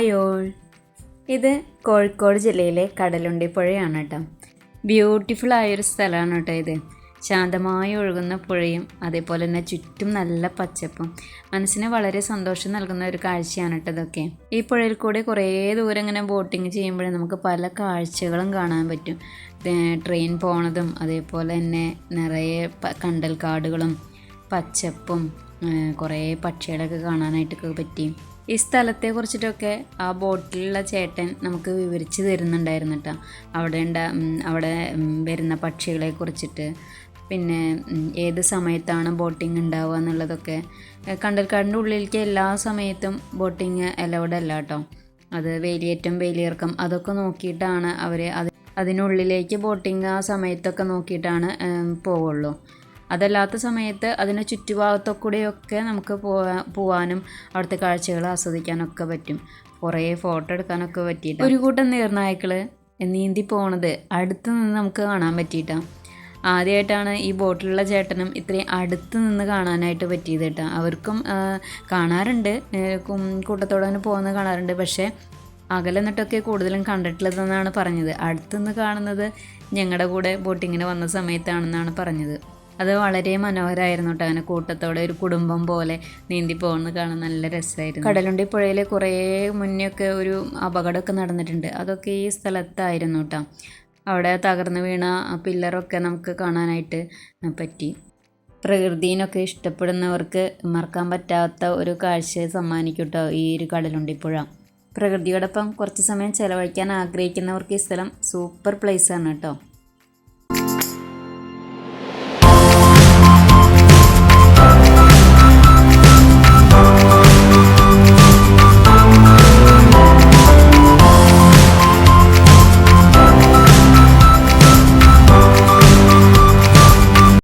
Hi all, ഇത് കോഴിക്കോട് ജില്ലയിലെ കടലുണ്ടി പുഴയാണ് കേട്ടോ. ബ്യൂട്ടിഫുൾ ആയൊരു സ്ഥലമാണ് കേട്ടോ ഇത്. ശാന്തമായി ഒഴുകുന്ന പുഴയും അതേപോലെ തന്നെ ചുറ്റും നല്ല പച്ചപ്പും മനസ്സിന് വളരെ സന്തോഷം നൽകുന്ന ഒരു കാഴ്ചയാണ് കേട്ടോ ഇതൊക്കെ. ഈ പുഴയിൽ കൂടി കുറേ ദൂരം ഇങ്ങനെ ബോട്ടിങ് ചെയ്യുമ്പോഴേ നമുക്ക് പല കാഴ്ചകളും കാണാൻ പറ്റും. ട്രെയിൻ പോണതും അതേപോലെ തന്നെ നിറയെ കണ്ടൽ കാടുകളും പച്ചപ്പും കുറേ പക്ഷികളൊക്കെ കാണാനായിട്ടൊക്കെ പറ്റി. ഈ സ്ഥലത്തെ കുറിച്ചിട്ടൊക്കെ ആ ബോട്ടിലുള്ള ചേട്ടൻ നമുക്ക് വിവരിച്ച് തരുന്നുണ്ടായിരുന്നു കേട്ടോ. അവിടെ വരുന്ന പക്ഷികളെ കുറിച്ചിട്ട്, പിന്നെ ഏത് സമയത്താണ് ബോട്ടിങ് ഉണ്ടാവുക എന്നുള്ളതൊക്കെ. കണ്ടൽക്കാടിൻ്റെ ഉള്ളിലേക്ക് എല്ലാ സമയത്തും ബോട്ടിങ് അലൗഡ് അല്ല കേട്ടോ. അത് വേലിയേറ്റം വേലിയിറക്കം അതൊക്കെ നോക്കിയിട്ടാണ് അവർ അതിനുള്ളിലേക്ക് ബോട്ടിങ് ആ സമയത്തൊക്കെ നോക്കിയിട്ടാണ് പോവുള്ളൂ. അതല്ലാത്ത സമയത്ത് അതിന് ചുറ്റുഭാഗത്തൊക്കെ നമുക്ക് പോവാനും അവിടുത്തെ കാഴ്ചകൾ ആസ്വദിക്കാനൊക്കെ പറ്റും. കുറേ ഫോട്ടോ എടുക്കാനൊക്കെ പറ്റിയിട്ട് ഒരു കൂട്ടം നീർനായ്ക്കൾ നീന്തി പോണത് അടുത്ത് നിന്ന് നമുക്ക് കാണാൻ പറ്റിയിട്ടാണ്. ആദ്യമായിട്ടാണ് ഈ ബോട്ടിലുള്ള ചേട്ടനും ഇത്രയും അടുത്ത് നിന്ന് കാണാനായിട്ട് പറ്റിയത് കേട്ടോ. അവർക്കും കാണാറുണ്ട്, കൂട്ടത്തോടെ തന്നെ പോകുന്നത് കാണാറുണ്ട്. പക്ഷേ അകലെ നിന്നിട്ടൊക്കെ കൂടുതലും കണ്ടിട്ടുള്ളതെന്നാണ് പറഞ്ഞത്. അടുത്തുനിന്ന് കാണുന്നത് ഞങ്ങളുടെ കൂടെ ബോട്ടിങ്ങിന് വന്ന സമയത്താണെന്നാണ് പറഞ്ഞത്. അത് വളരെ മനോഹരമായിരുന്നു കേട്ടോ. അങ്ങനെ കൂട്ടത്തോടെ ഒരു കുടുംബം പോലെ നീന്തി പോകുന്നത് കാണാൻ നല്ല രസമായിരുന്നു. കടലുണ്ടി പുഴയിൽ കുറേ മുന്നേയൊക്കെ ഒരു അപകടമൊക്കെ നടന്നിട്ടുണ്ട്. അതൊക്കെ ഈ സ്ഥലത്തായിരുന്നു കേട്ടോ. അവിടെ തകർന്നു വീണ പില്ലറൊക്കെ നമുക്ക് കാണാനായിട്ട് പറ്റി. പ്രകൃതിനൊക്കെ ഇഷ്ടപ്പെടുന്നവർക്ക് മറക്കാൻ പറ്റാത്ത ഒരു കാഴ്ച സമ്മാനിക്കും കേട്ടോ ഈ ഒരു കടലുണ്ടി പുഴ. പ്രകൃതിയോടൊപ്പം കുറച്ച് സമയം ചിലവഴിക്കാൻ ആഗ്രഹിക്കുന്നവർക്ക് ഈ സ്ഥലം സൂപ്പർ പ്ലേസാണ് കേട്ടോ.